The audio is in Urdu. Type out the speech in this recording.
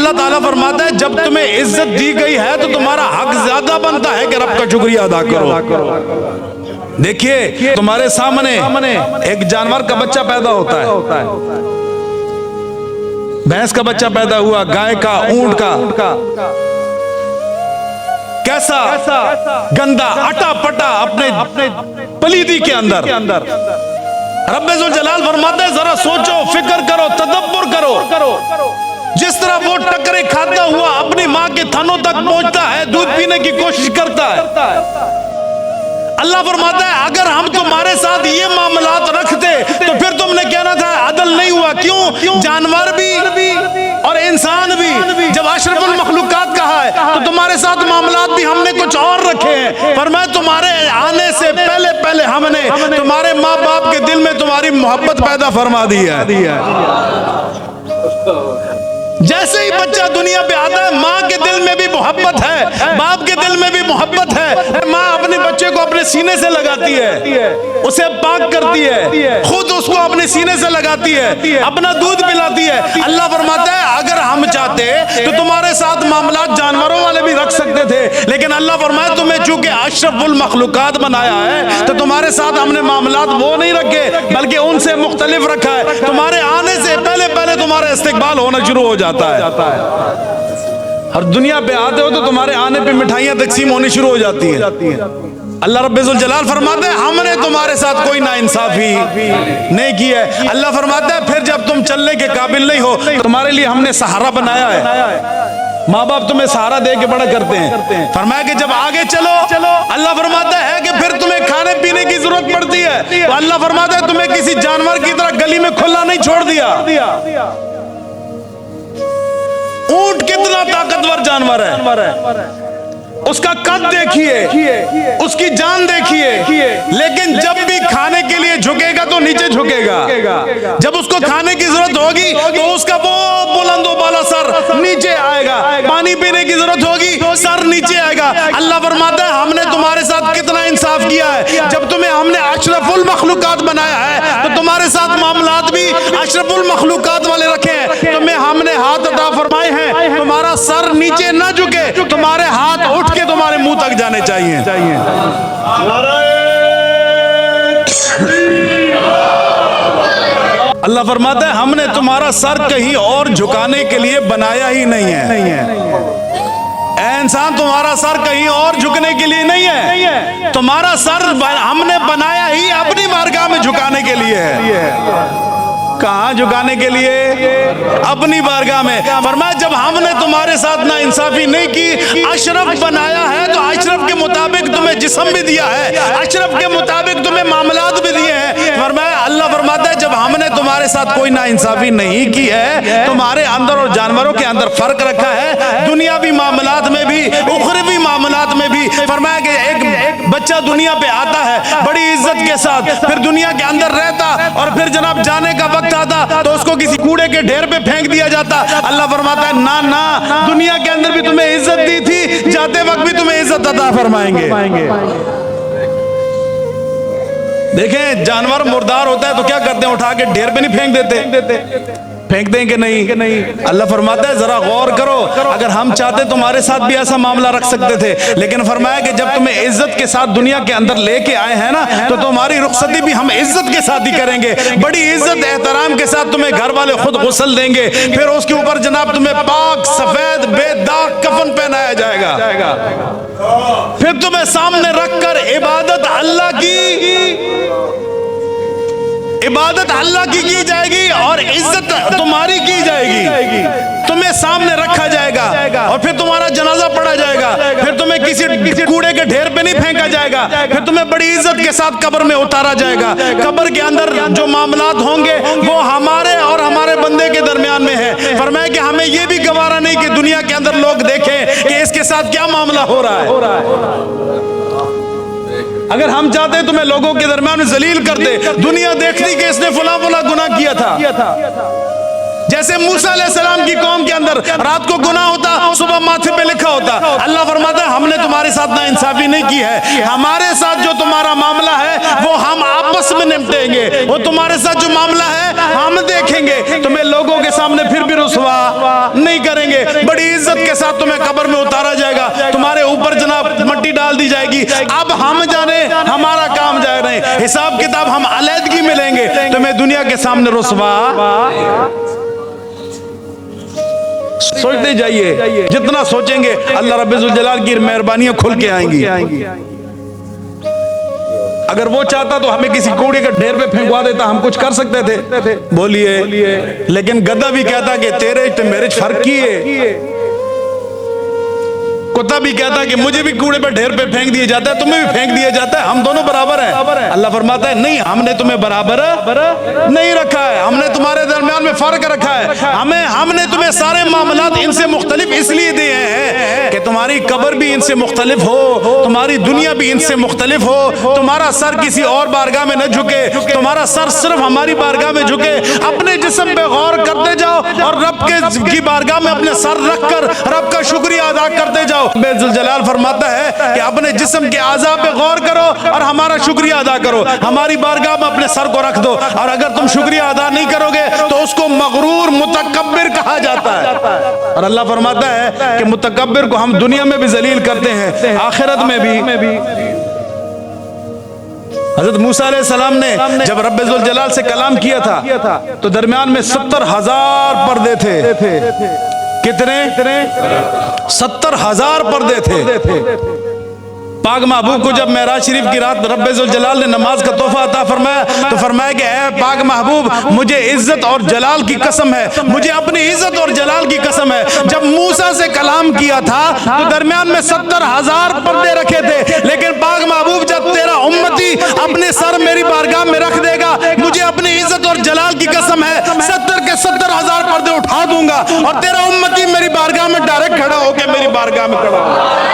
اللہ تعالیٰ فرماتا ہے جب تمہیں عزت دی گئی ہے تو تمہارا حق زیادہ بنتا ہے کہ رب کا شکریہ ادا کرو۔ دیکھیے تمہارے سامنے ایک جانور کا بچہ پیدا ہوتا ہے، بھینس کا بچہ پیدا ہوا، گائے کا، اونٹ کا، کیسا گندا اٹا پٹا اپنے پلیدی کے اندر۔ رب ذوالجلال فرماتا ہے ذرا سوچو، فکر کرو، تدبر کرو، جس طرح وہ ٹکرے کھاتا ہوا اپنی ماں کے تھنوں تک پہنچتا ہے، دودھ پینے کی کوشش کرتا ہے۔ اللہ فرماتا ہے اگر ہم تمہارے ساتھ یہ معاملات رکھتے تو پھر تم نے کہنا تھا عدل نہیں ہوا۔ کیوں؟ جانور بھی اور انسان بھی جب اشرف المخلوقات کہا ہے تو تمہارے ساتھ معاملات بھی ہم نے کچھ اور رکھے ہیں۔ فرمایا تمہارے آنے سے پہلے ہم نے تمہارے ماں باپ کے دل میں تمہاری محبت پیدا فرما دی ہے۔ جیسے ہی بچہ دنیا پہ آتا ہے ماں کے دل میں بھی محبت ہے، باپ کے دل میں بھی محبت ہے۔ ماں اپنے بچے کو اپنے سینے سے لگاتی ہے، اسے پاک کرتی ہے، خود اس کو اپنے سینے سے لگاتی ہے، اپنا دودھ پلاتی ہے۔ اللہ فرماتا ہے اگر ہم چاہتے تو تمہارے ساتھ معاملات جانوروں والے بھی رکھ سکتے تھے، لیکن اللہ فرمایا تمہیں چونکہ اشرف المخلوقات بنایا ہے تو تمہارے ساتھ ہم نے معاملات وہ نہیں رکھے بلکہ ان سے مختلف رکھا ہے۔ تمہارے آنے سے پہلے تمہارا استقبال ہونا شروع ہو جاتا ہے، اور دنیا پہ آتے ہو تو تمہارے آنے پہ مٹھائیاں تقسیم ہونی شروع ہو جاتی ہیں۔ اللہ رب ذوالجلال فرماتا ہے ہم نے تمہارے ساتھ کوئی ناانصافی نہیں کی ہے۔ اللہ فرماتا ہے پھر جب تم چلنے کے قابل نہیں ہو تمہارے لیے ہم نے سہارا بنایا ہے۔ ماں باپ تمہیں سہارا دے کے بڑا کرتے ہیں، فرمایا کہ جب آگے چلو اللہ فرماتا ہے کہ پھر تمہیں کھانے پینے کی ضرورت پڑتی ہے تو اللہ فرماتا ہے تمہیں کسی جانور کی طرح گلی میں کھلا نہیں چھوڑ دیا۔ اونٹ کتنا طاقتور جانور ہے، اس کا قد دیکھیے، اس کی جان دیکھیے، لیکن جب بھی کھانے کے لیے جھکے گا تو نیچے جھکے گا، جب اس کو کھانے کی ضرورت ہوگی تو اس کا وہ بلند و بالا سر نیچے آئے گا، پانی پینے کی ضرورت ہوگی سر نیچے آئے گا۔ اللہ فرماتا ہے ہم نے تمہارے ساتھ کتنا انصاف کیا ہے، جب تمہیں ہم نے اشرف المخلوقات بنایا ہے تو تمہارے ساتھ معاملات بھی اشرف المخلوقات والے رکھے ہیں۔ تمہیں ہم نے ہاتھ عطا فرمائے ہیں، تمہارا سر نیچے نہ جھکے، تمہارے ہاتھ اٹھ کے تمہارے منہ تک جانے چاہیے۔ اللہ فرماتا ہے ہم نے تمہارا سر کہیں اور جھکانے کے لیے بنایا ہی نہیں ہے۔ اے انسان تمہارا سر کہیں اور جھکنے کے لیے نہیں ہے، تمہارا سر ہم نے بنایا ہی اپنی بارگاہ میں جھکانے کے لیے ہے۔ کہاں جھکانے کے لیے؟ اپنی بارگاہ میں۔ فرمایا جب ہم نے تمہارے ساتھ نا انصافی نہیں کی، اشرف بنایا ہے تو اشرف کے مطابق تمہیں جسم بھی دیا ہے، اشرف کے مطابق تمہیں معاملات بھی دیے ہیں۔ فرمایا اللہ فرماتا ہے جب ہم نے تمہارے ساتھ کوئی نا انصافی نہیں کی ہے، تمہارے اندر اور جانوروں کے اندر فرق رکھا ہے، دنیاوی معاملات میں بھی اخروی معاملات میں بھی۔ فرمایا کہ ایک بچہ دنیا پہ آتا ہے بڑی عزت کے ساتھ، پھر دنیا کے اندر رہتا اور پھر جناب جانے کا وقت آتا تو اس کو کسی کوڑے کے ڈھیر پہ پھینک دیا جاتا۔ اللہ فرماتا ہے نا دنیا کے اندر بھی تمہیں عزت دی تھی، جاتے وقت بھی تمہیں عزت عطا فرمائیں گے۔ دیکھیں جانور مردار ہوتا ہے تو کیا کرتے ہیں، اٹھا کے ڈھیر پہ نہیں پھینک دیتے، پھینک دیں کہ نہیں؟ اللہ فرماتا ہے ذرا غور کرو، اگر ہم چاہتے تمہارے ساتھ بھی ایسا معاملہ رکھ سکتے تھے، لیکن فرمایا کہ جب تمہیں عزت کے ساتھ دنیا کے اندر لے کے آئے ہیں نا تو تمہاری رخصتی بھی ہم عزت کے ساتھ ہی کریں گے، بڑی عزت احترام کے ساتھ تمہیں گھر والے خود غسل دیں گے، پھر اس کے اوپر جناب تمہیں پاک سفید بے داغ کفن پہنایا جائے گا، پھر تمہیں سامنے رکھ کر عبادت اللہ کی جائے گی اور عزت تمہاری کی جائے گی، تمہیں سامنے رکھا جائے گا اور پھر تمہارا جنازہ پڑھا جائے گا، پھر تمہیں کسی کوڑے کے ڈھیر پہ نہیں پھینکا جائے گا، پھر تمہیں بڑی عزت کے ساتھ قبر میں اتارا جائے گا۔ قبر کے اندر جو معاملات ہوں گے وہ ہمارے اور ہمارے بندے کے درمیان میں ہے۔ فرمایا کہ ہمیں یہ بھی گوارا نہیں کہ دنیا کے اندر لوگ دیکھیں کہ اس کے ساتھ کیا معاملہ ہو رہا ہے۔ اگر ہم چاہتے تمہیں لوگوں کے درمیان میں ذلیل کرتے، دنیا دیکھتی کہ اس نے فلاں گناہ کیا تھا، جیسے موسیٰ علیہ السلام کی قوم کے اندر رات کو گناہ ہوتا، صبح ماتھے پہ لکھا ہوتا۔ اللہ فرماتا ہے ہم نے تمہارے ساتھ نا انصافی نہیں کی ہے، ہمارے ساتھ جو تمہارا معاملہ ہے وہ ہم آپس میں نمٹیں گے، وہ تمہارے ساتھ جو معاملہ ہے ہم دیکھیں گے, تمہیں لوگوں کے سامنے پھر بھی رسوا نہیں کریں گے, بڑی عزت کے ساتھ تمہیں قبر میں اتارا جائے گا, تمہارے اوپر جناب مٹی ڈال دی جائے گی. اب ہم جانے ہمارا کام جا رہے ہیں, حساب کتاب ہم علیحدگی میں لیں گے, تمہیں دنیا کے سامنے رسوا. سوچتے جائیے, جتنا سوچیں گے اللہ رب الجلال کی مہربانیاں کھل کے آئیں گی. اگر وہ چاہتا تو ہمیں کسی کوڑے کے ڈھیر پہ پھینکوا دیتا, ہم کچھ کر سکتے تھے؟ بولیے. لیکن گدھا بھی کہتا کہ تیرے تو میرے فرق کی ہے, کتا بھی کہتا کہ مجھے بھی کوڑے پہ ڈھیر پہ پھینک دیا جاتا ہے, تمہیں بھی پھینک دیا جاتا ہے, ہم دونوں برابر ہیں. اللہ فرماتا ہے نہیں, ہم نے تمہیں برابر نہیں رکھا ہے, ہم نے تمہارے درمیان میں فرق رکھا ہے. ہم نے تمہیں سارے معاملات ان سے مختلف اس لیے دیے ہیں کہ تمہاری قبر بھی ان سے مختلف ہو, تمہاری دنیا بھی ان سے مختلف ہو, تمہارا سر کسی اور بارگاہ میں نہ جھکے, تمہارا سر صرف ہماری بارگاہ میں جھکے. اپنے جسم پہ غور کرتے جاؤ اور رب کی بارگاہ میں اپنے سر رکھ کر رب کا شکریہ ادا کرتے جاؤ. بے ذوالجلال فرماتا ہے کہ اپنے جسم کے اعضاء پہ غور کرو اور ہمارا شکریہ ادا کرو, ہماری بارگاہ میں اپنے سر کو رکھ دو, اور اگر تم شکریہ ادا نہیں کرو گے تو اس کو مغرور متکبر کہا جاتا ہے. اور اللہ فرماتا ہے کہ متکبر کو ہم دنیا میں بھی ذلیل کرتے ہیں, آخرت میں بھی. حضرت موسیٰ علیہ السلام نے جب رب ذوالجلال سے کلام کیا تھا تو درمیان میں 70,000 پردے تھے. کتنے؟ 70,000 پردے تھے. پاک محبوب کو جب معراج شریف کی رات رب ذوالجلال نے نماز کا تحفہ عطا فرمایا تو فرمایا کہ اے پاک محبوب, مجھے عزت اور جلال کی قسم ہے, مجھے اپنی عزت اور جلال کی قسم ہے, جب موسیٰ سے کلام کیا تھا تو درمیان میں 70,000 پردے رکھے تھے, لیکن پاک محبوب جب تیرا امتی اپنے سر میری بارگاہ میں رکھ دے گا, مجھے اپنی عزت اور جلال کی قسم ہے 70 کے 70,000 پردے اٹھا دوں گا اور تیرا امتی میری بارگاہ میں ڈائریکٹ کھڑا ہو کے میری بارگاہ میں کھڑا ہوگا.